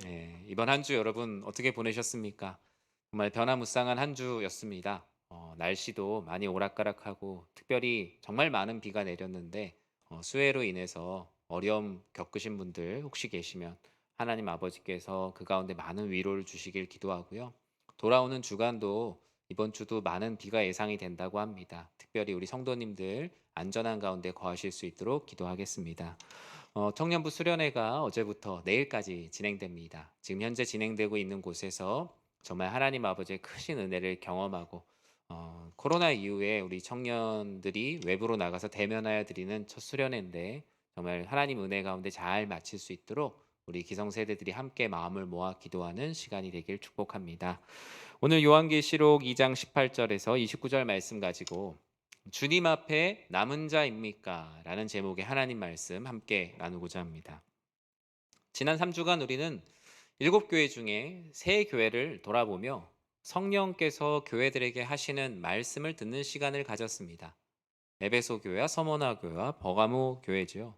네, 이번 한 주 여러분 어떻게 보내셨습니까? 정말 변화무쌍한 한 주였습니다. 날씨도 많이 오락가락하고 특별히 정말 많은 비가 내렸는데 수해로 인해서 어려움 겪으신 분들 혹시 계시면 하나님 아버지께서 그 가운데 많은 위로를 주시길 기도하고요. 돌아오는 주간도 이번 주도 많은 비가 예상이 된다고 합니다. 특별히 우리 성도님들 안전한 가운데 거하실 수 있도록 기도하겠습니다. 청년부 수련회가 어제부터 내일까지 진행됩니다. 지금 현재 진행되고 있는 곳에서 정말 하나님 아버지의 크신 은혜를 경험하고 코로나 이후에 우리 청년들이 외부로 나가서 대면하여 드리는 첫 수련회인데 정말 하나님 은혜 가운데 잘 마칠 수 있도록 우리 기성세대들이 함께 마음을 모아 기도하는 시간이 되길 축복합니다. 오늘 요한계시록 2장 18절에서 29절 말씀 가지고 주님 앞에 남은 자입니까? 라는 제목의 하나님 말씀 함께 나누고자 합니다. 지난 3주간 우리는 7교회 중에 3교회를 돌아보며 성령께서 교회들에게 하시는 말씀을 듣는 시간을 가졌습니다. 에베소 교회와 서머나 교회와 버가모 교회지요.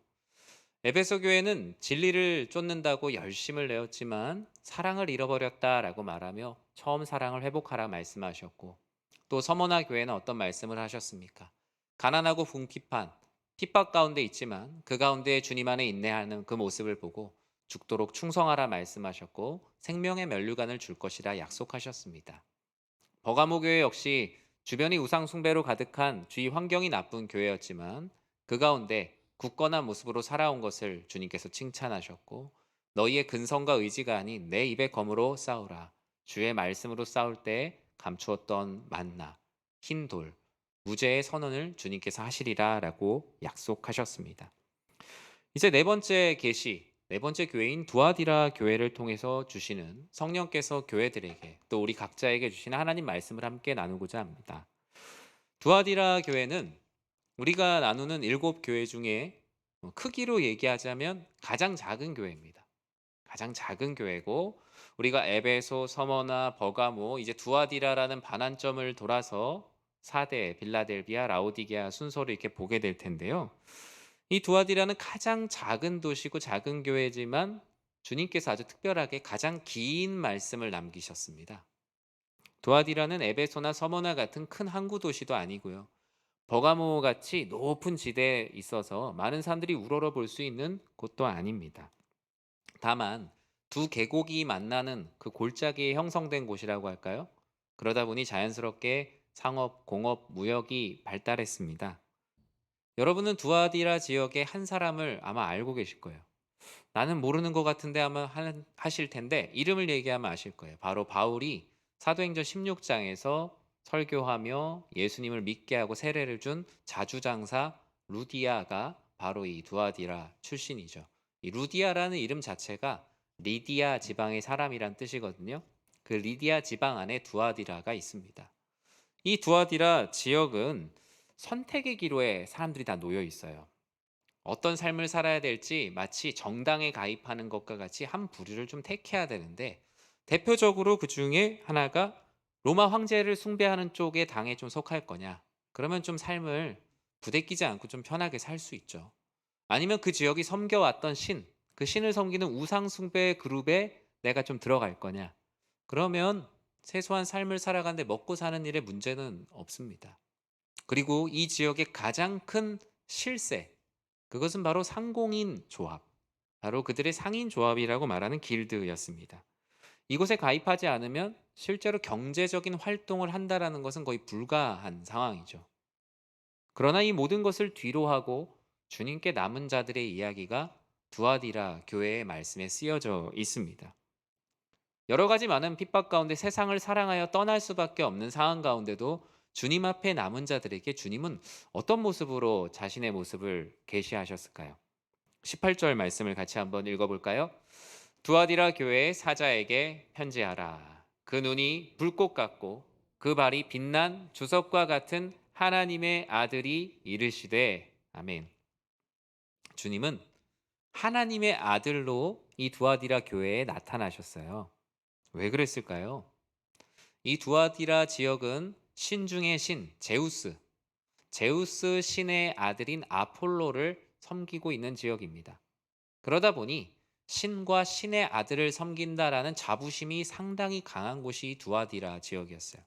에베소 교회는 진리를 쫓는다고 열심을 내었지만 사랑을 잃어버렸다라고 말하며 처음 사랑을 회복하라 말씀하셨고, 또 서머나 교회는 어떤 말씀을 하셨습니까? 가난하고 궁핍한 핍박 가운데 있지만 그 가운데 주님 안에 인내하는 그 모습을 보고 죽도록 충성하라 말씀하셨고 생명의 면류관을 줄 것이라 약속하셨습니다. 버가모 교회 역시 주변이 우상 숭배로 가득한 주위 환경이 나쁜 교회였지만 그 가운데 굳건한 모습으로 살아온 것을 주님께서 칭찬하셨고, 너희의 근성과 의지가 아닌 내 입의 검으로 싸우라. 주의 말씀으로 싸울 때 감추었던 만나, 흰돌, 무죄의 선언을 주님께서 하시리라라고 약속하셨습니다. 이제 네 번째 계시, 네 번째 교회인 두아디라 교회를 통해서 주시는 성령께서 교회들에게 또 우리 각자에게 주시는 하나님 말씀을 함께 나누고자 합니다. 두아디라 교회는 우리가 나누는 7교회 중에 크기로 얘기하자면 가장 작은 교회입니다. 가장 작은 교회고, 우리가 에베소, 서머나, 버가모, 이제 두아디라라는 반환점을 돌아서 사대, 빌라델비아, 라오디게아 순서를 이렇게 보게 될 텐데요. 이 두아디라는 가장 작은 도시고 작은 교회지만 주님께서 아주 특별하게 가장 긴 말씀을 남기셨습니다. 두아디라는 에베소나 서머나 같은 큰 항구 도시도 아니고요. 버가모 같이 높은 지대에 있어서 많은 사람들이 우러러 볼 수 있는 곳도 아닙니다. 다만 두 계곡이 만나는 그 골짜기에 형성된 곳이라고 할까요? 그러다 보니 자연스럽게 상업, 공업, 무역이 발달했습니다. 여러분은 두아디라 지역의 한 사람을 아마 알고 계실 거예요. 나는 모르는 것 같은데 아마 하실 텐데 이름을 얘기하면 아실 거예요. 바로 바울이 사도행전 16장에서 설교하며 예수님을 믿게 하고 세례를 준 자주장사 루디아가 바로 이 두아디라 출신이죠. 이 루디아라는 이름 자체가 리디아 지방의 사람이란 뜻이거든요. 그 리디아 지방 안에 두아디라가 있습니다. 이 두아디라 지역은 선택의 기로에 사람들이 다 놓여 있어요. 어떤 삶을 살아야 될지 마치 정당에 가입하는 것과 같이 한 부류를 좀 택해야 되는데, 대표적으로 그 중에 하나가 로마 황제를 숭배하는 쪽의 당에 좀 속할 거냐. 그러면 좀 삶을 부대끼지 않고 좀 편하게 살 수 있죠. 아니면 그 지역이 섬겨왔던 신, 그 신을 섬기는 우상 숭배 그룹에 내가 좀 들어갈 거냐. 그러면 세소한 삶을 살아가는데 먹고 사는 일에 문제는 없습니다. 그리고 이 지역의 가장 큰 실세, 그것은 바로 상공인 조합, 바로 그들의 상인 조합이라고 말하는 길드였습니다. 이곳에 가입하지 않으면 실제로 경제적인 활동을 한다라는 것은 거의 불가한 상황이죠. 그러나 이 모든 것을 뒤로하고 주님께 남은 자들의 이야기가 두아디라 교회의 말씀에 쓰여져 있습니다. 여러 가지 많은 핍박 가운데 세상을 사랑하여 떠날 수밖에 없는 상황 가운데도 주님 앞에 남은 자들에게 주님은 어떤 모습으로 자신의 모습을 계시하셨을까요? 18절 말씀을 같이 한번 읽어볼까요? 두아디라 교회의 사자에게 편지하라. 그 눈이 불꽃 같고 그 발이 빛난 주석과 같은 하나님의 아들이 이르시되, 아멘. 주님은 하나님의 아들로 이 두아디라 교회에 나타나셨어요. 왜 그랬을까요? 이 두아디라 지역은 신 중의 신, 제우스 신의 아들인 아폴로를 섬기고 있는 지역입니다. 그러다 보니 신과 신의 아들을 섬긴다라는 자부심이 상당히 강한 곳이 두아디라 지역이었어요.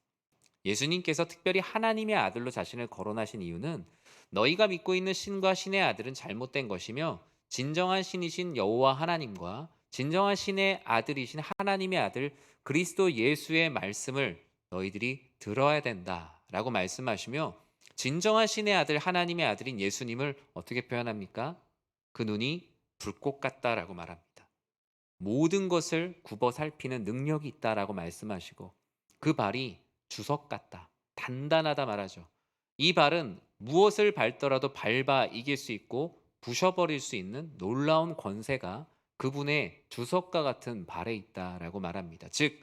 예수님께서 특별히 하나님의 아들로 자신을 거론하신 이유는 너희가 믿고 있는 신과 신의 아들은 잘못된 것이며 진정한 신이신 여호와 하나님과 진정한 신의 아들이신 하나님의 아들 그리스도 예수의 말씀을 너희들이 들어야 된다라고 말씀하시며 진정한 신의 아들 하나님의 아들인 예수님을 어떻게 표현합니까? 그 눈이 불꽃 같다라고 말합니다. 모든 것을 굽어 살피는 능력이 있다라고 말씀하시고 그 발이 주석 같다. 단단하다 말하죠. 이 발은 무엇을 밟더라도 밟아 이길 수 있고 부셔버릴 수 있는 놀라운 권세가 그분의 주석과 같은 발에 있다라고 말합니다. 즉,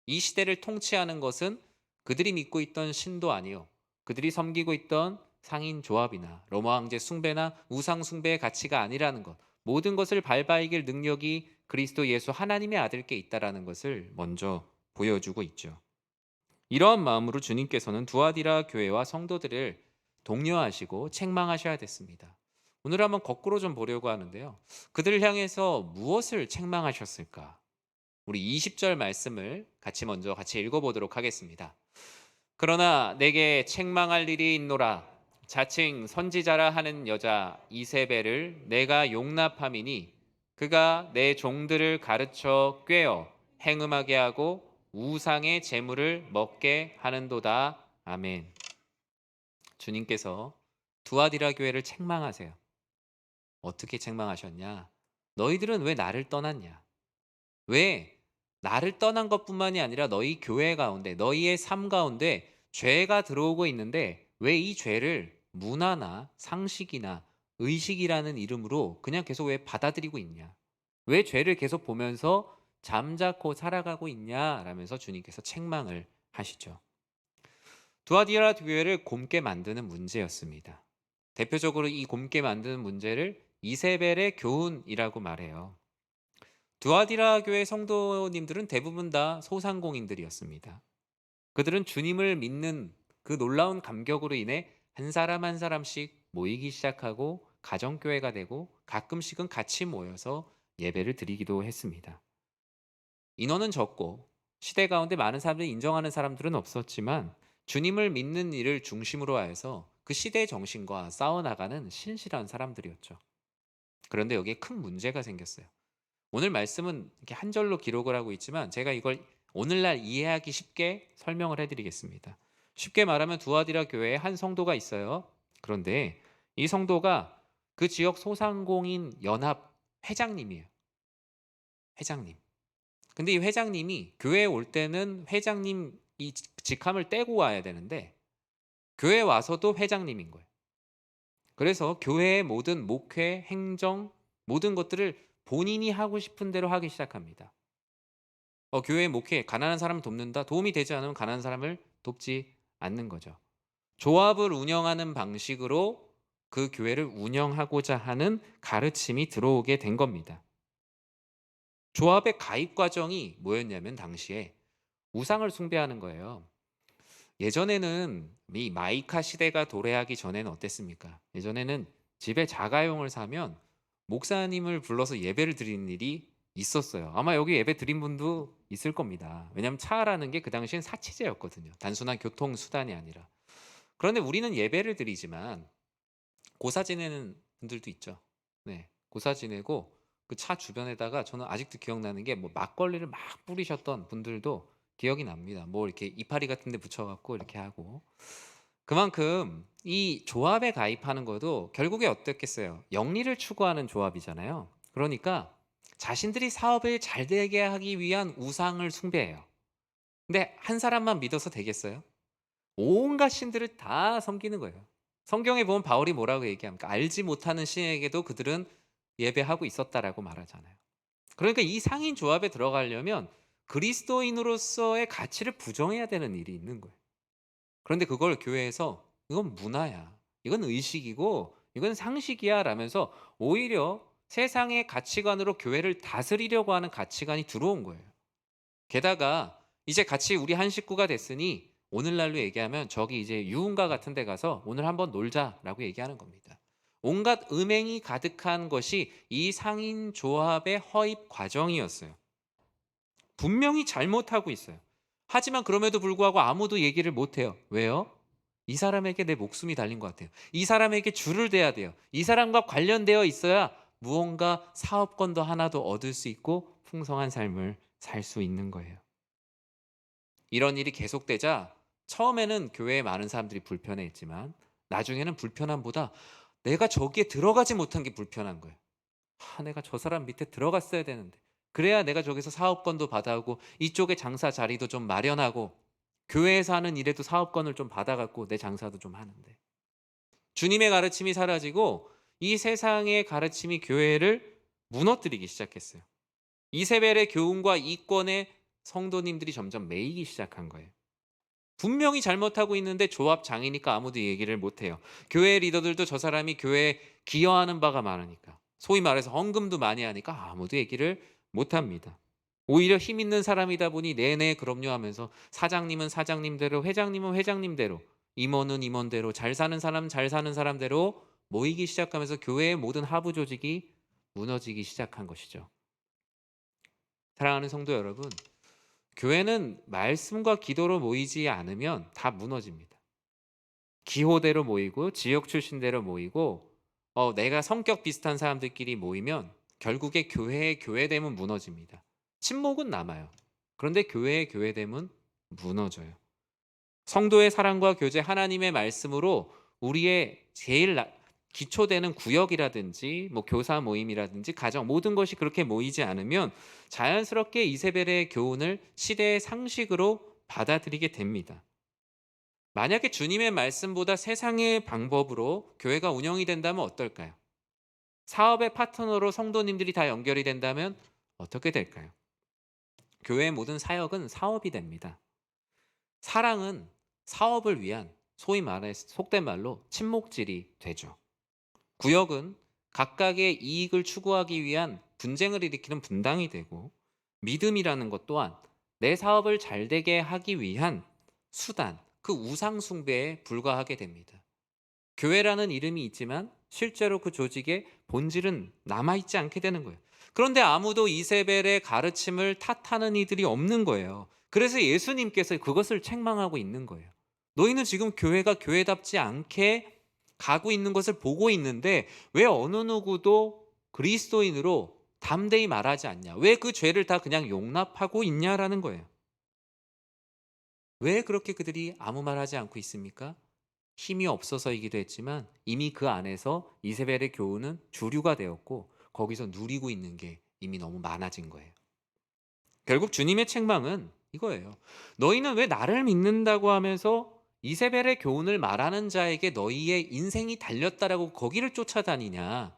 이 시대를 통치하는 것은 그들이 믿고 있던 신도 아니요. 그들이 섬기고 있던 상인 조합이나 로마 황제 숭배나 우상 숭배의 가치가 아니라는 것. 모든 것을 밟아 이길 능력이 그리스도 예수 하나님의 아들께 있다라는 것을 먼저 보여주고 있죠. 이러한 마음으로 주님께서는 두아디라 교회와 성도들을 독려하시고 책망하셔야 됐습니다. 오늘 한번 거꾸로 좀 보려고 하는데요. 그들을 향해서 무엇을 책망하셨을까? 우리 20절 말씀을 같이 읽어보도록 하겠습니다. 그러나 내게 책망할 일이 있노라. 자칭 선지자라 하는 여자 이세벨을 내가 용납함이니 그가 내 종들을 가르쳐 꾀어 행음하게 하고 우상의 재물을 먹게 하는도다. 아멘. 주님께서 두아디라 교회를 책망하세요. 어떻게 책망하셨냐? 너희들은 왜 나를 떠났냐? 왜 나를 떠난 것뿐만이 아니라 너희 교회 가운데, 너희의 삶 가운데 죄가 들어오고 있는데 왜 이 죄를 문화나 상식이나 의식이라는 이름으로 그냥 계속 왜 받아들이고 있냐? 왜 죄를 계속 보면서 잠자코 살아가고 있냐? 라면서 주님께서 책망을 하시죠. 두아디라 교회를 곪게 만드는 문제였습니다. 대표적으로 이 곪게 만드는 문제를 이세벨의 교훈이라고 말해요. 두아디라 교회 성도님들은 대부분 다 소상공인들이었습니다. 그들은 주님을 믿는 그 놀라운 감격으로 인해 한 사람 한 사람씩 모이기 시작하고 가정교회가 되고 가끔씩은 같이 모여서 예배를 드리기도 했습니다. 인원은 적고 시대 가운데 많은 사람들이 인정하는 사람들은 없었지만 주님을 믿는 일을 중심으로 하여서 그 시대의 정신과 싸워나가는 신실한 사람들이었죠. 그런데 여기에 큰 문제가 생겼어요. 오늘 말씀은 이렇게 한 절로 기록을 하고 있지만 제가 이걸 오늘날 이해하기 쉽게 설명을 해드리겠습니다. 쉽게 말하면 두아디라 교회에 한 성도가 있어요. 그런데 이 성도가 그 지역 소상공인 연합 회장님이에요. 회장님. 근데 이 회장님이 교회에 올 때는 회장님 이 직함을 떼고 와야 되는데 교회에 와서도 회장님인 거예요. 그래서 교회의 모든 목회, 행정, 모든 것들을 본인이 하고 싶은 대로 하기 시작합니다. 교회 목회, 가난한 사람을 돕는다. 도움이 되지 않으면 가난한 사람을 돕지 않는 거죠. 조합을 운영하는 방식으로 그 교회를 운영하고자 하는 가르침이 들어오게 된 겁니다. 조합의 가입 과정이 뭐였냐면 당시에 우상을 숭배하는 거예요. 예전에는 이 마이카 시대가 도래하기 전에는 어땠습니까? 예전에는 집에 자가용을 사면 목사님을 불러서 예배를 드리는 일이 있었어요. 아마 여기 예배 드린 분도 있을 겁니다. 왜냐하면 차라는 게 그 당시엔 사치제였거든요. 단순한 교통수단이 아니라. 그런데 우리는 예배를 드리지만 고사 지내는 분들도 있죠. 네, 고사 지내고 그 차 주변에다가 저는 아직도 기억나는 게 뭐 막걸리를 막 뿌리셨던 분들도 기억이 납니다. 뭐 이렇게 이파리 같은 데 붙여 갖고 이렇게 하고. 그만큼 이 조합에 가입하는 것도 결국에 어떻겠어요? 영리를 추구하는 조합이잖아요. 그러니까 자신들이 사업을 잘 되게 하기 위한 우상을 숭배해요. 근데 한 사람만 믿어서 되겠어요? 온갖 신들을 다 섬기는 거예요. 성경에 보면 바울이 뭐라고 얘기합니까? 알지 못하는 신에게도 그들은 예배하고 있었다라고 말하잖아요. 그러니까 이 상인 조합에 들어가려면 그리스도인으로서의 가치를 부정해야 되는 일이 있는 거예요. 그런데 그걸 교회에서 이건 문화야. 이건 의식이고 이건 상식이야 라면서 오히려 세상의 가치관으로 교회를 다스리려고 하는 가치관이 들어온 거예요. 게다가 이제 같이 우리 한 식구가 됐으니 오늘날로 얘기하면 저기 이제 유흥가 같은 데 가서 오늘 한번 놀자라고 얘기하는 겁니다. 온갖 음행이 가득한 것이 이 상인 조합의 허입 과정이었어요. 분명히 잘못하고 있어요. 하지만 그럼에도 불구하고 아무도 얘기를 못 해요. 왜요? 이 사람에게 내 목숨이 달린 것 같아요. 이 사람에게 줄을 대야 돼요. 이 사람과 관련되어 있어야 무언가 사업권도 하나도 얻을 수 있고 풍성한 삶을 살 수 있는 거예요. 이런 일이 계속되자 처음에는 교회에 많은 사람들이 불편해했지만 나중에는 불편함보다 내가 저기에 들어가지 못한 게 불편한 거예요. 내가 저 사람 밑에 들어갔어야 되는데. 그래야 내가 저기서 사업권도 받아오고 이쪽에 장사 자리도 좀 마련하고 교회에서 하는 일에도 사업권을 좀 받아갖고 내 장사도 좀 하는데. 주님의 가르침이 사라지고 이 세상의 가르침이 교회를 무너뜨리기 시작했어요. 이세벨의 교훈과 이권에 성도님들이 점점 매이기 시작한 거예요. 분명히 잘못하고 있는데 조합 장이니까 아무도 얘기를 못 해요. 교회 리더들도 저 사람이 교회에 기여하는 바가 많으니까. 소위 말해서 헌금도 많이 하니까 아무도 얘기를 못 합니다. 오히려 힘 있는 사람이다 보니 네네 그럼요 하면서 사장님은 사장님대로 회장님은 회장님대로 임원은 임원대로 잘 사는 사람 잘 사는 사람대로 모이기 시작하면서 교회의 모든 하부 조직이 무너지기 시작한 것이죠. 사랑하는 성도 여러분, 교회는 말씀과 기도로 모이지 않으면 다 무너집니다. 기호대로 모이고 지역 출신대로 모이고 내가 성격 비슷한 사람들끼리 모이면 결국에 교회의 교회됨은 무너집니다. 친목은 남아요. 그런데 교회의 교회됨은 무너져요. 성도의 사랑과 교제, 하나님의 말씀으로 우리의 제일 기초되는 구역이라든지 뭐 교사 모임이라든지 가정 모든 것이 그렇게 모이지 않으면 자연스럽게 이세벨의 교훈을 시대의 상식으로 받아들이게 됩니다. 만약에 주님의 말씀보다 세상의 방법으로 교회가 운영이 된다면 어떨까요? 사업의 파트너로 성도님들이 다 연결이 된다면 어떻게 될까요? 교회의 모든 사역은 사업이 됩니다. 사랑은 사업을 위한 소위 말해 속된 말로 친목질이 되죠. 구역은 각각의 이익을 추구하기 위한 분쟁을 일으키는 분당이 되고 믿음이라는 것 또한 내 사업을 잘 되게 하기 위한 수단, 그 우상 숭배에 불과하게 됩니다. 교회라는 이름이 있지만 실제로 그 조직의 본질은 남아있지 않게 되는 거예요. 그런데 아무도 이세벨의 가르침을 탓하는 이들이 없는 거예요. 그래서 예수님께서 그것을 책망하고 있는 거예요. 너희는 지금 교회가 교회답지 않게 가고 있는 것을 보고 있는데 왜 어느 누구도 그리스도인으로 담대히 말하지 않냐? 왜 그 죄를 다 그냥 용납하고 있냐라는 거예요. 왜 그렇게 그들이 아무 말하지 않고 있습니까? 힘이 없어서이기도 했지만 이미 그 안에서 이세벨의 교훈은 주류가 되었고 거기서 누리고 있는 게 이미 너무 많아진 거예요. 결국 주님의 책망은 이거예요. 너희는 왜 나를 믿는다고 하면서 이세벨의 교훈을 말하는 자에게 너희의 인생이 달렸다라고 거기를 쫓아다니냐?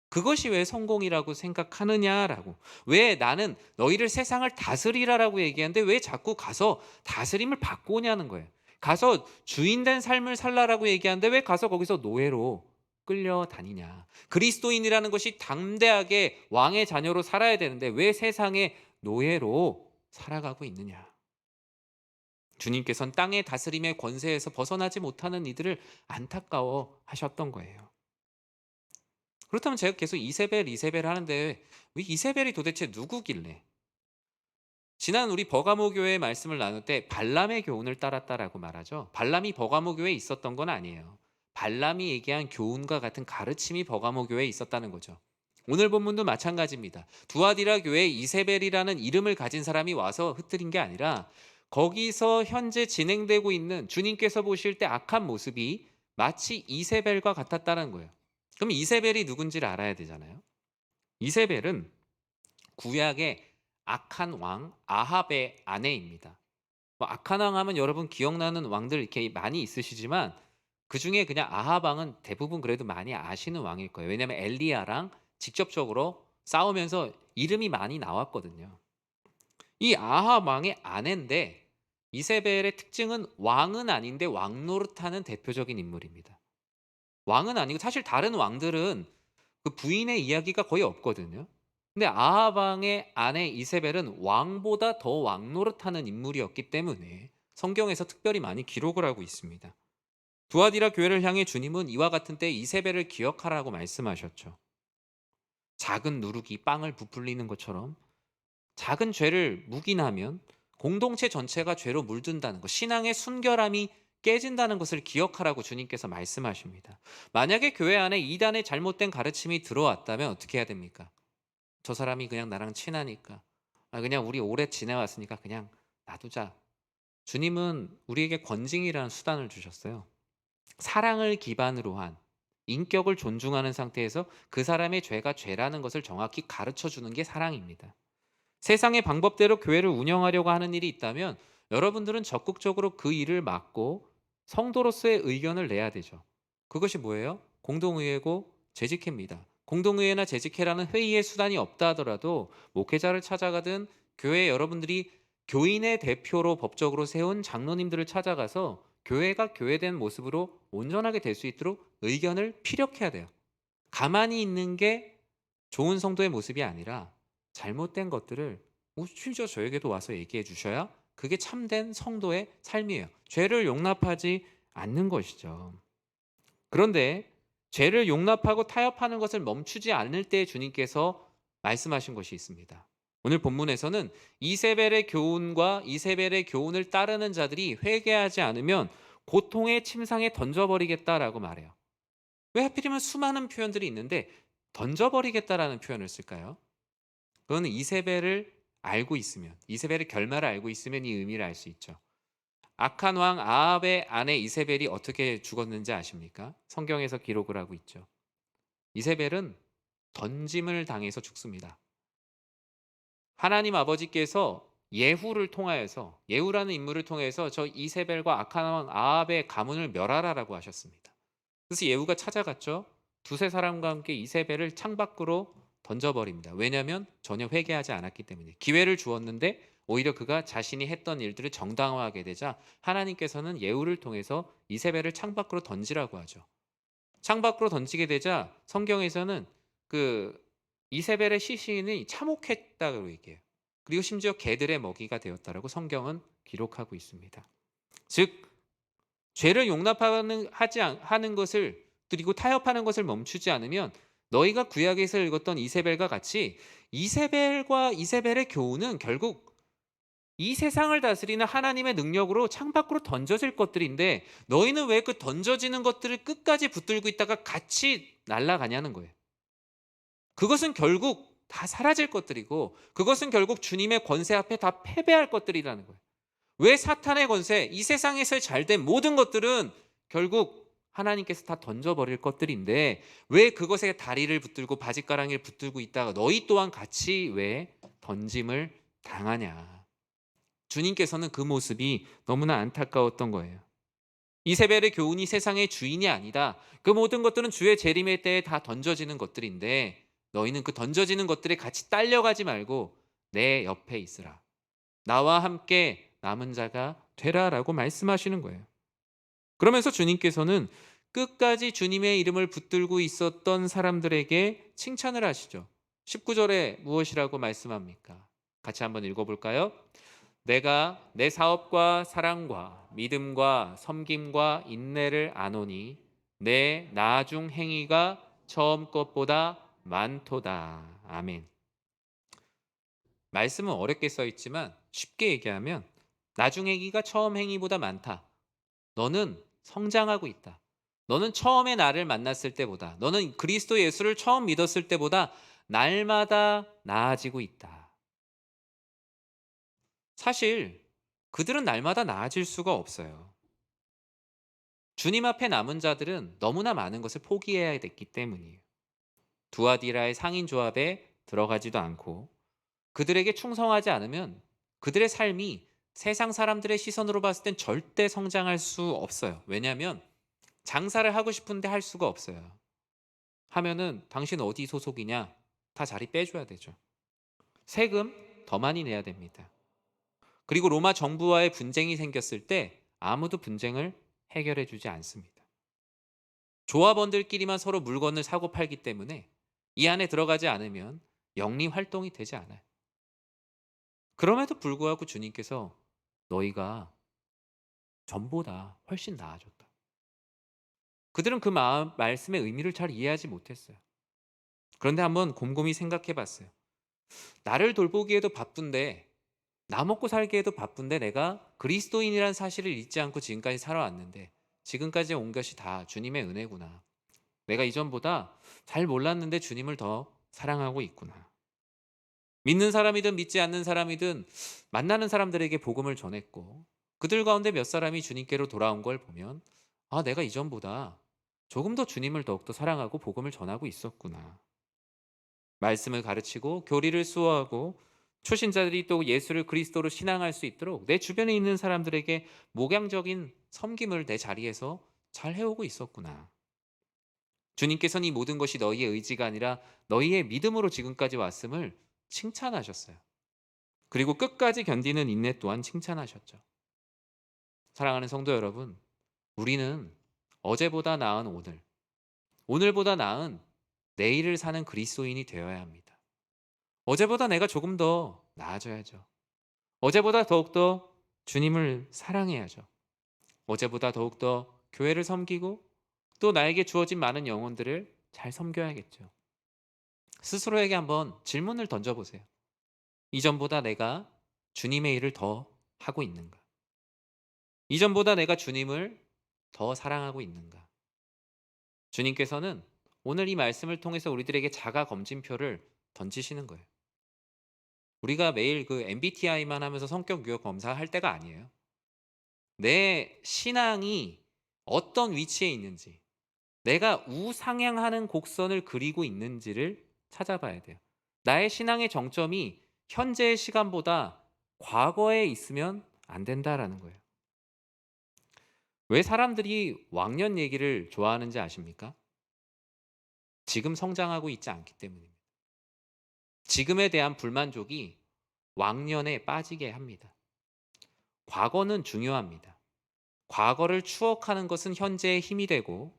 그것이 왜 성공이라고 생각하느냐라고. 왜 나는 너희를 세상을 다스리라라고 얘기하는데 왜 자꾸 가서 다스림을 받고 오냐는 거예요. 가서 주인된 삶을 살라라고 얘기하는데 왜 가서 거기서 노예로 끌려다니냐. 그리스도인이라는 것이 담대하게 왕의 자녀로 살아야 되는데 왜 세상의 노예로 살아가고 있느냐. 주님께서는 땅의 다스림의 권세에서 벗어나지 못하는 이들을 안타까워 하셨던 거예요. 그렇다면 제가 계속 이세벨, 이세벨 하는데 왜 이세벨이 도대체 누구길래? 지난 우리 버가모 교회의 말씀을 나눌 때 발람의 교훈을 따랐다라고 말하죠. 발람이 버가모 교회에 있었던 건 아니에요. 발람이 얘기한 교훈과 같은 가르침이 버가모 교회에 있었다는 거죠. 오늘 본문도 마찬가지입니다. 두아디라 교회에 이세벨이라는 이름을 가진 사람이 와서 흩트린 게 아니라 거기서 현재 진행되고 있는 주님께서 보실 때 악한 모습이 마치 이세벨과 같았다는 거예요. 그럼 이세벨이 누군지를 알아야 되잖아요. 이세벨은 구약의 악한 왕 아합의 아내입니다. 뭐 악한 왕 하면 여러분 기억나는 왕들 이렇게 많이 있으시지만 그 중에 그냥 아합 왕은 대부분 그래도 많이 아시는 왕일 거예요. 왜냐하면 엘리야랑 직접적으로 싸우면서 이름이 많이 나왔거든요. 이 아합 왕의 아내인데 이세벨의 특징은 왕은 아닌데 왕 노릇하는 대표적인 인물입니다. 왕은 아니고 사실 다른 왕들은 그 부인의 이야기가 거의 없거든요. 근데 아합 왕의 아내 이세벨은 왕보다 더 왕 노릇하는 인물이었기 때문에 성경에서 특별히 많이 기록을 하고 있습니다. 두아디라 교회를 향해 주님은 이와 같은 때 이세벨을 기억하라고 말씀하셨죠. 작은 누룩이 빵을 부풀리는 것처럼 작은 죄를 묵인하면 공동체 전체가 죄로 물든다는 것, 신앙의 순결함이 깨진다는 것을 기억하라고 주님께서 말씀하십니다. 만약에 교회 안에 이단의 잘못된 가르침이 들어왔다면 어떻게 해야 됩니까? 저 사람이 그냥 나랑 친하니까, 그냥 우리 오래 지내왔으니까 그냥 놔두자. 주님은 우리에게 권징이라는 수단을 주셨어요. 사랑을 기반으로 한 인격을 존중하는 상태에서 그 사람의 죄가 죄라는 것을 정확히 가르쳐 주는 게 사랑입니다. 세상의 방법대로 교회를 운영하려고 하는 일이 있다면 여러분들은 적극적으로 그 일을 막고 성도로서의 의견을 내야 되죠. 그것이 뭐예요? 공동의회고 재직회입니다. 공동의회나 재직회라는 회의의 수단이 없다 하더라도 목회자를 찾아가든 교회 여러분들이 교인의 대표로 법적으로 세운 장로님들을 찾아가서 교회가 교회된 모습으로 온전하게 될 수 있도록 의견을 피력해야 돼요. 가만히 있는 게 좋은 성도의 모습이 아니라 잘못된 것들을 심지어 저에게도 와서 얘기해 주셔야 그게 참된 성도의 삶이에요. 죄를 용납하지 않는 것이죠. 그런데 죄를 용납하고 타협하는 것을 멈추지 않을 때 주님께서 말씀하신 것이 있습니다. 오늘 본문에서는 이세벨의 교훈과 이세벨의 교훈을 따르는 자들이 회개하지 않으면 고통의 침상에 던져버리겠다라고 말해요. 왜 하필이면 수많은 표현들이 있는데 던져버리겠다라는 표현을 쓸까요? 그거는 이세벨을 알고 있으면, 이세벨의 결말을 알고 있으면 이 의미를 알 수 있죠. 악한 왕 아합의 아내 이세벨이 어떻게 죽었는지 아십니까? 성경에서 기록을 하고 있죠. 이세벨은 던짐을 당해서 죽습니다. 하나님 아버지께서 예후를 통하여서, 예후라는 인물을 통해서 저 이세벨과 악한 왕 아합의 가문을 멸하라라고 하셨습니다. 그래서 예후가 찾아갔죠. 두세 사람과 함께 이세벨을 창밖으로 던져버립니다. 왜냐하면 전혀 회개하지 않았기 때문에. 기회를 주었는데 오히려 그가 자신이 했던 일들을 정당화하게 되자 하나님께서는 예후를 통해서 이세벨을 창밖으로 던지라고 하죠. 창밖으로 던지게 되자 성경에서는 그 이세벨의 시신이 참혹했다고 얘기해요. 그리고 심지어 개들의 먹이가 되었다라고 성경은 기록하고 있습니다. 즉 죄를 용납하는 하는 것을, 그리고 타협하는 것을 멈추지 않으면 너희가 구약에서 읽었던 이세벨과 같이 이세벨과 이세벨의 교훈은 결국 이 세상을 다스리는 하나님의 능력으로 창밖으로 던져질 것들인데 너희는 왜 그 던져지는 것들을 끝까지 붙들고 있다가 같이 날아가냐는 거예요. 그것은 결국 다 사라질 것들이고 그것은 결국 주님의 권세 앞에 다 패배할 것들이라는 거예요. 왜 사탄의 권세, 이 세상에서 잘된 모든 것들은 결국 하나님께서 다 던져버릴 것들인데 왜 그것에 다리를 붙들고 바짓가랑이를 붙들고 있다가 너희 또한 같이 왜 던짐을 당하냐. 주님께서는 그 모습이 너무나 안타까웠던 거예요. 이세벨의 교훈이 세상의 주인이 아니다. 그 모든 것들은 주의 재림의 때에 다 던져지는 것들인데 너희는 그 던져지는 것들에 같이 딸려가지 말고 내 옆에 있으라. 나와 함께 남은 자가 되라라고 말씀하시는 거예요. 그러면서 주님께서는 끝까지 주님의 이름을 붙들고 있었던 사람들에게 칭찬을 하시죠. 19절에 무엇이라고 말씀합니까? 같이 한번 읽어볼까요? 내가 내 사업과 사랑과 믿음과 섬김과 인내를 아노니 내 나중 행위가 처음 것보다 많도다. 아멘. 말씀은 어렵게 써 있지만 쉽게 얘기하면 나중 행위가 처음 행위보다 많다. 너는 성장하고 있다. 너는 처음에 나를 만났을 때보다, 너는 그리스도 예수를 처음 믿었을 때보다 날마다 나아지고 있다. 사실 그들은 날마다 나아질 수가 없어요. 주님 앞에 남은 자들은 너무나 많은 것을 포기해야 됐기 때문이에요. 두아디라의 상인 조합에 들어가지도 않고 그들에게 충성하지 않으면 그들의 삶이 세상 사람들의 시선으로 봤을 땐 절대 성장할 수 없어요. 왜냐하면 장사를 하고 싶은데 할 수가 없어요. 하면은 당신 어디 소속이냐? 다 자리 빼줘야 되죠. 세금 더 많이 내야 됩니다. 그리고 로마 정부와의 분쟁이 생겼을 때 아무도 분쟁을 해결해 주지 않습니다. 조합원들끼리만 서로 물건을 사고 팔기 때문에 이 안에 들어가지 않으면 영리 활동이 되지 않아요. 그럼에도 불구하고 주님께서 너희가 전보다 훨씬 나아졌다. 그들은 그 말씀의 의미를 잘 이해하지 못했어요. 그런데 한번 곰곰이 생각해 봤어요. 나를 돌보기에도 바쁜데, 나 먹고 살기에도 바쁜데 내가 그리스도인이란 사실을 잊지 않고 지금까지 살아왔는데, 지금까지 온 것이 다 주님의 은혜구나. 내가 이전보다 잘 몰랐는데 주님을 더 사랑하고 있구나. 믿는 사람이든 믿지 않는 사람이든 만나는 사람들에게 복음을 전했고, 그들 가운데 몇 사람이 주님께로 돌아온 걸 보면, 아, 내가 이전보다 조금 더 주님을 더욱더 사랑하고 복음을 전하고 있었구나. 말씀을 가르치고 교리를 수호하고 초신자들이 또 예수를 그리스도로 신앙할 수 있도록 내 주변에 있는 사람들에게 목양적인 섬김을 내 자리에서 잘 해오고 있었구나. 주님께서는 이 모든 것이 너희의 의지가 아니라 너희의 믿음으로 지금까지 왔음을 칭찬하셨어요. 그리고 끝까지 견디는 인내 또한 칭찬하셨죠. 사랑하는 성도 여러분, 우리는 어제보다 나은 오늘, 오늘보다 나은 내일을 사는 그리스도인이 되어야 합니다. 어제보다 내가 조금 더 나아져야죠. 어제보다 더욱더 주님을 사랑해야죠. 어제보다 더욱더 교회를 섬기고 또 나에게 주어진 많은 영혼들을 잘 섬겨야겠죠. 스스로에게 한번 질문을 던져보세요. 이전보다 내가 주님의 일을 더 하고 있는가? 이전보다 내가 주님을 더 사랑하고 있는가? 주님께서는 오늘 이 말씀을 통해서 우리들에게 자가 검진표를 던지시는 거예요. 우리가 매일 그 MBTI만 하면서 성격 유형 검사할 때가 아니에요. 내 신앙이 어떤 위치에 있는지, 내가 우상향하는 곡선을 그리고 있는지를 찾아봐야 돼요. 나의 신앙의 정점이 현재의 시간보다 과거에 있으면 안 된다라는 거예요. 왜 사람들이 왕년 얘기를 좋아하는지 아십니까? 지금 성장하고 있지 않기 때문입니다. 지금에 대한 불만족이 왕년에 빠지게 합니다. 과거는 중요합니다. 과거를 추억하는 것은 현재의 힘이 되고,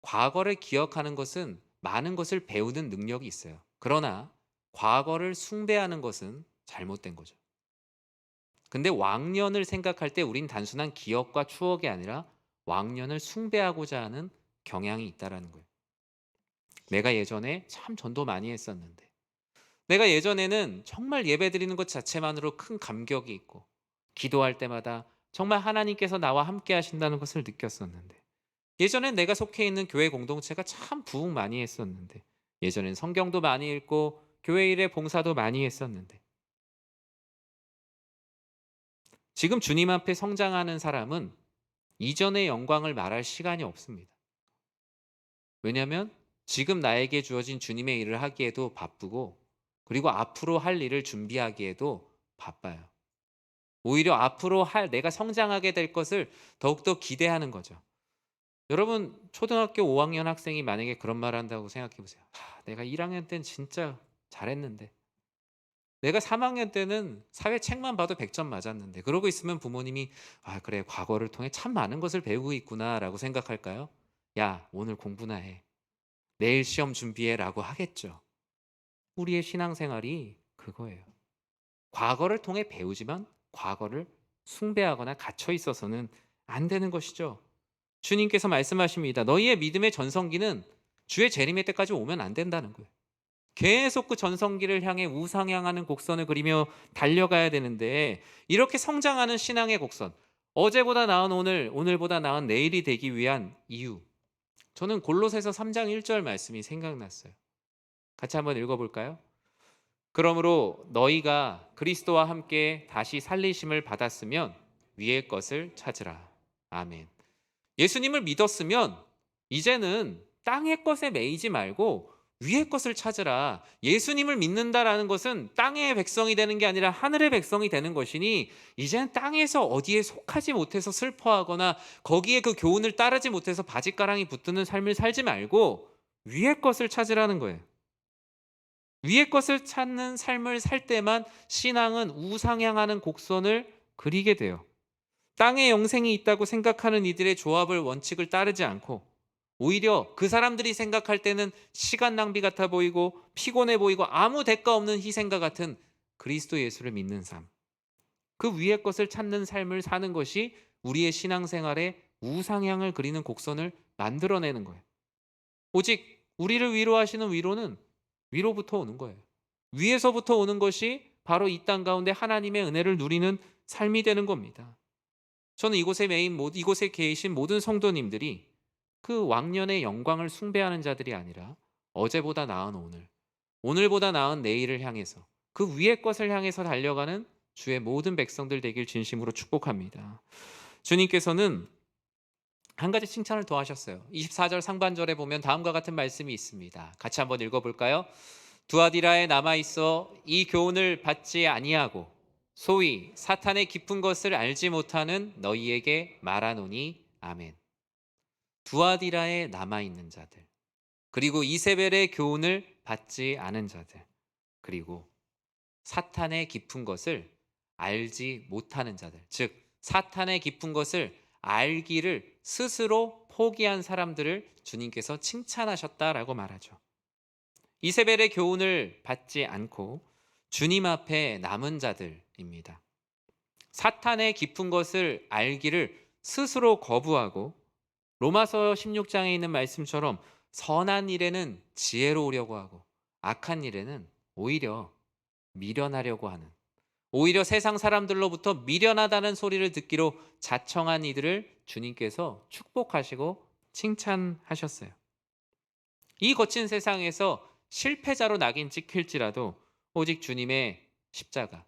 과거를 기억하는 것은 많은 것을 배우는 능력이 있어요. 그러나 과거를 숭배하는 것은 잘못된 거죠. 근데 왕년을 생각할 때 우린 단순한 기억과 추억이 아니라 왕년을 숭배하고자 하는 경향이 있다라는 거예요. 내가 예전에 참 전도 많이 했었는데, 내가 예전에는 정말 예배드리는 것 자체만으로 큰 감격이 있고, 기도할 때마다 정말 하나님께서 나와 함께 하신다는 것을 느꼈었는데, 예전엔 내가 속해 있는 교회 공동체가 참 부흥 많이 했었는데, 예전엔 성경도 많이 읽고 교회 일에 봉사도 많이 했었는데, 지금 주님 앞에 성장하는 사람은 이전의 영광을 말할 시간이 없습니다. 왜냐하면 지금 나에게 주어진 주님의 일을 하기에도 바쁘고, 그리고 앞으로 할 일을 준비하기에도 바빠요. 오히려 앞으로 할 내가 성장하게 될 것을 더욱더 기대하는 거죠. 여러분, 초등학교 5학년 학생이 만약에 그런 말을 한다고 생각해 보세요. 내가 1학년 때는 진짜 잘했는데, 내가 3학년 때는 사회 책만 봐도 100점 맞았는데, 그러고 있으면 부모님이 그래, 과거를 통해 참 많은 것을 배우고 있구나라고 생각할까요? 야, 오늘 공부나 해. 내일 시험 준비해라고 하겠죠. 우리의 신앙생활이 그거예요. 과거를 통해 배우지만 과거를 숭배하거나 갇혀 있어서는 안 되는 것이죠. 주님께서 말씀하십니다. 너희의 믿음의 전성기는 주의 재림의 때까지 오면 안 된다는 거예요. 계속 그 전성기를 향해 우상향하는 곡선을 그리며 달려가야 되는데, 이렇게 성장하는 신앙의 곡선, 어제보다 나은 오늘, 오늘보다 나은 내일이 되기 위한 이유, 저는 골로새서 3장 1절 말씀이 생각났어요. 같이 한번 읽어볼까요? 그러므로 너희가 그리스도와 함께 다시 살리심을 받았으면 위의 것을 찾으라. 아멘. 예수님을 믿었으면 이제는 땅의 것에 매이지 말고 위의 것을 찾으라. 예수님을 믿는다라는 것은 땅의 백성이 되는 게 아니라 하늘의 백성이 되는 것이니, 이제는 땅에서 어디에 속하지 못해서 슬퍼하거나 거기에 그 교훈을 따르지 못해서 바짓가랑이 붙드는 삶을 살지 말고 위의 것을 찾으라는 거예요. 위의 것을 찾는 삶을 살 때만 신앙은 우상향하는 곡선을 그리게 돼요. 땅에 영생이 있다고 생각하는 이들의 조합을 원칙을 따르지 않고, 오히려 그 사람들이 생각할 때는 시간 낭비 같아 보이고 피곤해 보이고 아무 대가 없는 희생과 같은 그리스도 예수를 믿는 삶, 그 위의 것을 찾는 삶을 사는 것이 우리의 신앙생활의 우상향을 그리는 곡선을 만들어내는 거예요. 오직 우리를 위로하시는 위로는 위로부터 오는 거예요. 위에서부터 오는 것이 바로 이 땅 가운데 하나님의 은혜를 누리는 삶이 되는 겁니다. 저는 이곳에 계신 모든 성도님들이 그 왕년의 영광을 숭배하는 자들이 아니라 어제보다 나은 오늘, 오늘보다 나은 내일을 향해서 그 위의 것을 향해서 달려가는 주의 모든 백성들 되길 진심으로 축복합니다. 주님께서는 한 가지 칭찬을 더 하셨어요. 24절 상반절에 보면 다음과 같은 말씀이 있습니다. 같이 한번 읽어볼까요? 두아디라에 남아있어 이 교훈을 받지 아니하고 소위 사탄의 깊은 것을 알지 못하는 너희에게 말하노니 아멘. 두아디라에 남아있는 자들, 그리고 이세벨의 교훈을 받지 않은 자들, 그리고 사탄의 깊은 것을 알지 못하는 자들, 즉 사탄의 깊은 것을 알기를 스스로 포기한 사람들을 주님께서 칭찬하셨다라고 말하죠. 이세벨의 교훈을 받지 않고 주님 앞에 남은 자들입니다. 사탄의 깊은 것을 알기를 스스로 거부하고 로마서 16장에 있는 말씀처럼 선한 일에는 지혜로우려고 하고 악한 일에는 오히려 미련하려고 하는, 오히려 세상 사람들로부터 미련하다는 소리를 듣기로 자청한 이들을 주님께서 축복하시고 칭찬하셨어요. 이 거친 세상에서 실패자로 낙인 찍힐지라도 오직 주님의 십자가,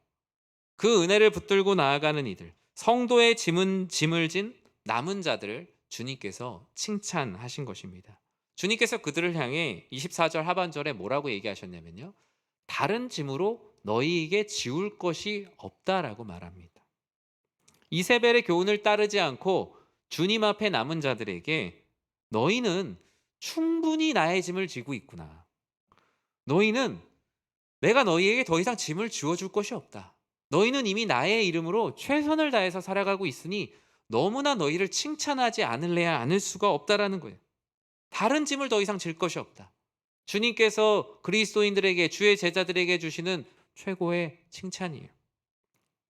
그 은혜를 붙들고 나아가는 이들, 성도의 짐을 진 남은 자들을 주님께서 칭찬하신 것입니다. 주님께서 그들을 향해 24절 하반절에 뭐라고 얘기하셨냐면요, 다른 짐으로 너희에게 지울 것이 없다라고 말합니다. 이세벨의 교훈을 따르지 않고 주님 앞에 남은 자들에게 너희는 충분히 나의 짐을 지고 있구나. 너희는 내가 너희에게 더 이상 짐을 지워줄 것이 없다. 너희는 이미 나의 이름으로 최선을 다해서 살아가고 있으니 너무나 너희를 칭찬하지 않을래야 않을 수가 없다라는 거예요. 다른 짐을 더 이상 질 것이 없다. 주님께서 그리스도인들에게, 주의 제자들에게 주시는 최고의 칭찬이에요.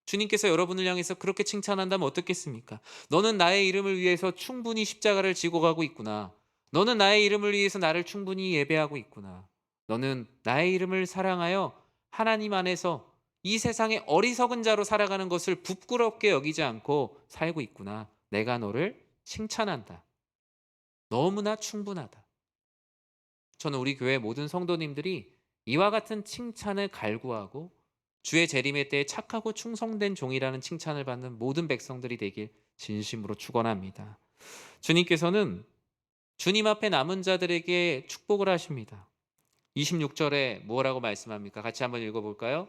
주님께서 여러분을 향해서 그렇게 칭찬한다면 어떻겠습니까? 너는 나의 이름을 위해서 충분히 십자가를 지고 가고 있구나. 너는 나의 이름을 위해서 나를 충분히 예배하고 있구나. 너는 나의 이름을 사랑하여 하나님 안에서 이 세상의 어리석은 자로 살아가는 것을 부끄럽게 여기지 않고 살고 있구나. 내가 너를 칭찬한다. 너무나 충분하다. 저는 우리 교회 모든 성도님들이 이와 같은 칭찬을 갈구하고 주의 재림의 때에 착하고 충성된 종이라는 칭찬을 받는 모든 백성들이 되길 진심으로 축원합니다. 주님께서는 주님 앞에 남은 자들에게 축복을 하십니다. 26절에 뭐라고 말씀합니까? 같이 한번 읽어볼까요?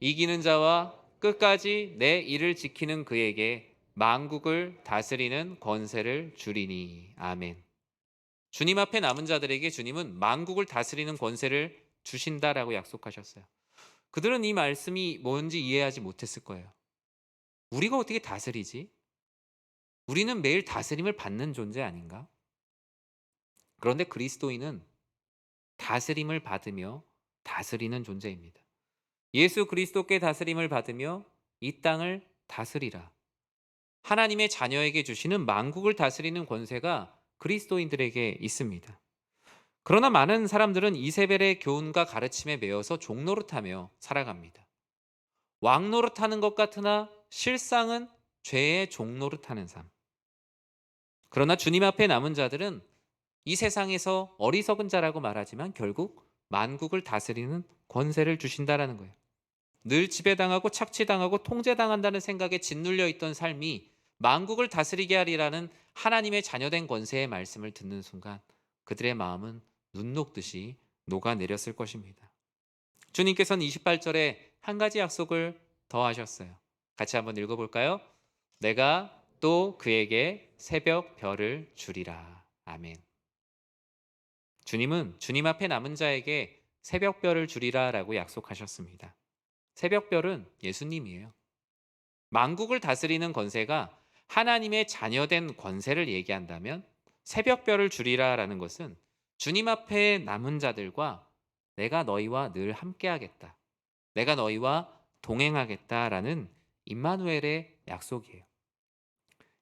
이기는 자와 끝까지 내 일을 지키는 그에게 만국을 다스리는 권세를 주리니. 아멘. 주님 앞에 남은 자들에게 주님은 만국을 다스리는 권세를 주신다라고 약속하셨어요. 그들은 이 말씀이 뭔지 이해하지 못했을 거예요. 우리가 어떻게 다스리지? 우리는 매일 다스림을 받는 존재 아닌가? 그런데 그리스도인은 다스림을 받으며 다스리는 존재입니다. 예수 그리스도께 다스림을 받으며 이 땅을 다스리라. 하나님의 자녀에게 주시는 만국을 다스리는 권세가 그리스도인들에게 있습니다. 그러나 많은 사람들은 이세벨의 교훈과 가르침에 매여서 종노릇하며 살아갑니다. 왕노릇하는 것 같으나 실상은 죄의 종노릇하는 삶. 그러나 주님 앞에 남은 자들은 이 세상에서 어리석은 자라고 말하지만 결국 만국을 다스리는 권세를 주신다라는 거예요. 늘 지배당하고 착취당하고 통제당한다는 생각에 짓눌려 있던 삶이 만국을 다스리게 하리라는 하나님의 자녀된 권세의 말씀을 듣는 순간 그들의 마음은 눈 녹듯이 녹아내렸을 것입니다. 주님께서는 28절에 한 가지 약속을 더 하셨어요. 같이 한번 읽어볼까요? 내가 또 그에게 새벽 별을 주리라. 아멘. 주님은 주님 앞에 남은 자에게 새벽 별을 주리라 라고 약속하셨습니다. 새벽 별은 예수님이에요. 만국을 다스리는 권세가 하나님의 자녀된 권세를 얘기한다면 새벽 별을 주리라 라는 것은 주님 앞에 남은 자들과 내가 너희와 늘 함께하겠다. 내가 너희와 동행하겠다라는 임마누엘의 약속이에요.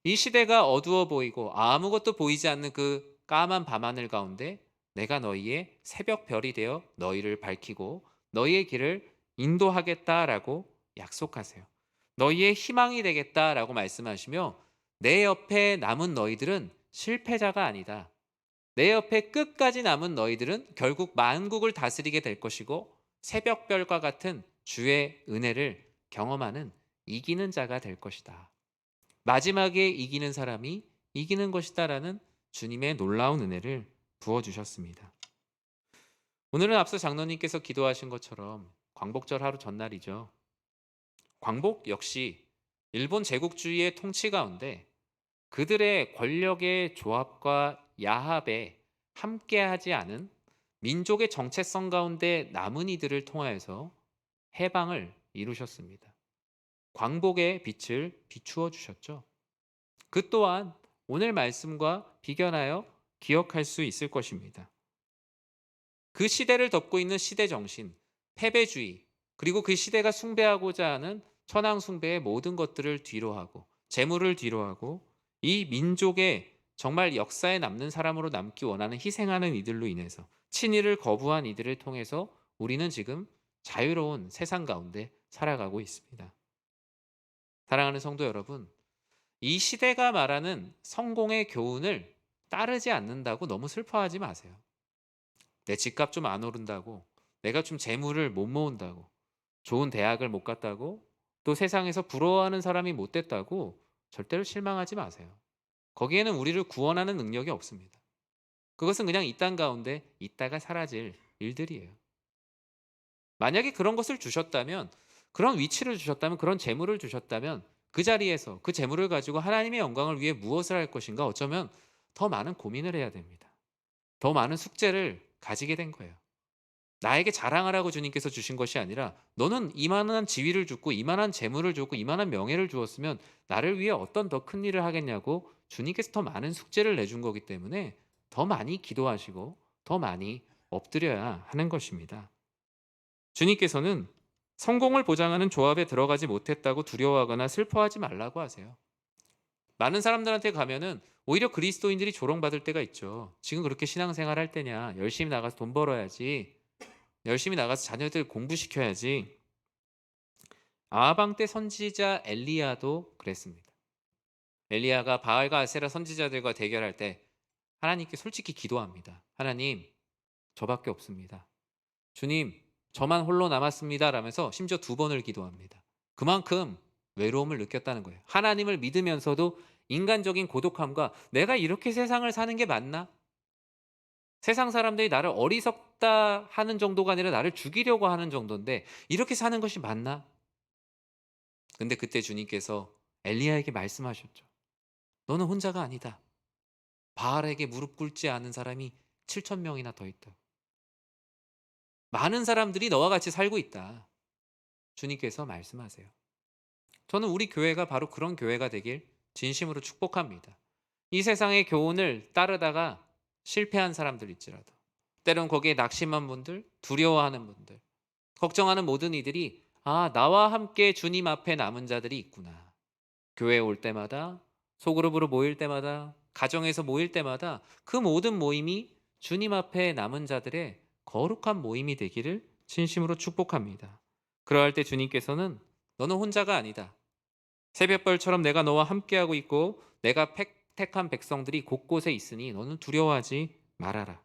이 시대가 어두워 보이고 아무것도 보이지 않는 그 까만 밤하늘 가운데 내가 너희의 새벽별이 되어 너희를 밝히고 너희의 길을 인도하겠다라고 약속하세요. 너희의 희망이 되겠다라고 말씀하시며 내 옆에 남은 너희들은 실패자가 아니다. 내 옆에 끝까지 남은 너희들은 결국 만국을 다스리게 될 것이고 새벽별과 같은 주의 은혜를 경험하는 이기는 자가 될 것이다. 마지막에 이기는 사람이 이기는 것이다라는 주님의 놀라운 은혜를 부어주셨습니다. 오늘은 앞서 장로님께서 기도하신 것처럼 광복절 하루 전날이죠. 광복 역시 일본 제국주의의 통치 가운데 그들의 권력의 조합과 야합에 함께하지 않은 민족의 정체성 가운데 남은 이들을 통하여서 해방을 이루셨습니다. 광복의 빛을 비추어 주셨죠. 그 또한 오늘 말씀과 비견하여 기억할 수 있을 것입니다. 그 시대를 덮고 있는 시대 정신, 패배주의, 그리고 그 시대가 숭배하고자 하는 천황 숭배의 모든 것들을 뒤로하고 재물을 뒤로하고 이 민족의 정말 역사에 남는 사람으로 남기 원하는 희생하는 이들로 인해서 친일을 거부한 이들을 통해서 우리는 지금 자유로운 세상 가운데 살아가고 있습니다. 사랑하는 성도 여러분, 이 시대가 말하는 성공의 교훈을 따르지 않는다고 너무 슬퍼하지 마세요. 내 집값 좀 안 오른다고, 내가 좀 재물을 못 모은다고, 좋은 대학을 못 갔다고, 또 세상에서 부러워하는 사람이 못 됐다고 절대로 실망하지 마세요. 거기에는 우리를 구원하는 능력이 없습니다. 그것은 그냥 이 땅 가운데 있다가 사라질 일들이에요. 만약에 그런 것을 주셨다면, 그런 위치를 주셨다면, 그런 재물을 주셨다면 그 자리에서 그 재물을 가지고 하나님의 영광을 위해 무엇을 할 것인가 어쩌면 더 많은 고민을 해야 됩니다. 더 많은 숙제를 가지게 된 거예요. 나에게 자랑하라고 주님께서 주신 것이 아니라 너는 이만한 지위를 주고 이만한 재물을 주고 이만한 명예를 주었으면 나를 위해 어떤 더 큰 일을 하겠냐고 주님께서 더 많은 숙제를 내준 거기 때문에 더 많이 기도하시고 더 많이 엎드려야 하는 것입니다. 주님께서는 성공을 보장하는 조합에 들어가지 못했다고 두려워하거나 슬퍼하지 말라고 하세요. 많은 사람들한테 가면은 오히려 그리스도인들이 조롱받을 때가 있죠. 지금 그렇게 신앙생활 할 때냐? 열심히 나가서 돈 벌어야지. 열심히 나가서 자녀들 공부시켜야지. 아방 때 선지자 엘리야도 그랬습니다. 엘리야가 바알과 아세라 선지자들과 대결할 때 하나님께 솔직히 기도합니다. 하나님, 저밖에 없습니다. 주님, 저만 홀로 남았습니다. 라면서 심지어 2번을 기도합니다. 그만큼 외로움을 느꼈다는 거예요. 하나님을 믿으면서도 인간적인 고독함과 내가 이렇게 세상을 사는 게 맞나? 세상 사람들이 나를 어리석다 하는 정도가 아니라 나를 죽이려고 하는 정도인데 이렇게 사는 것이 맞나? 근데 그때 주님께서 엘리야에게 말씀하셨죠. 너는 혼자가 아니다. 바알에게 무릎 꿇지 않은 사람이 7천 명이나 더 있다. 많은 사람들이 너와 같이 살고 있다. 주님께서 말씀하세요. 저는 우리 교회가 바로 그런 교회가 되길 진심으로 축복합니다. 이 세상의 교훈을 따르다가 실패한 사람들일지라도 때론 거기에 낙심한 분들, 두려워하는 분들, 걱정하는 모든 이들이 나와 함께 주님 앞에 남은 자들이 있구나. 교회에 올 때마다, 소그룹으로 모일 때마다, 가정에서 모일 때마다 그 모든 모임이 주님 앞에 남은 자들의 거룩한 모임이 되기를 진심으로 축복합니다. 그러할 때 주님께서는 너는 혼자가 아니다. 새벽별처럼 내가 너와 함께하고 있고 내가 택한 백성들이 곳곳에 있으니 너는 두려워하지 말아라.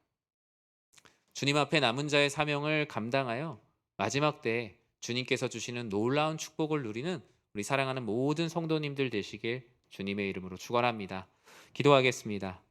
주님 앞에 남은 자의 사명을 감당하여 마지막 때 주님께서 주시는 놀라운 축복을 누리는 우리 사랑하는 모든 성도님들 되시길 주님의 이름으로 축원합니다. 기도하겠습니다.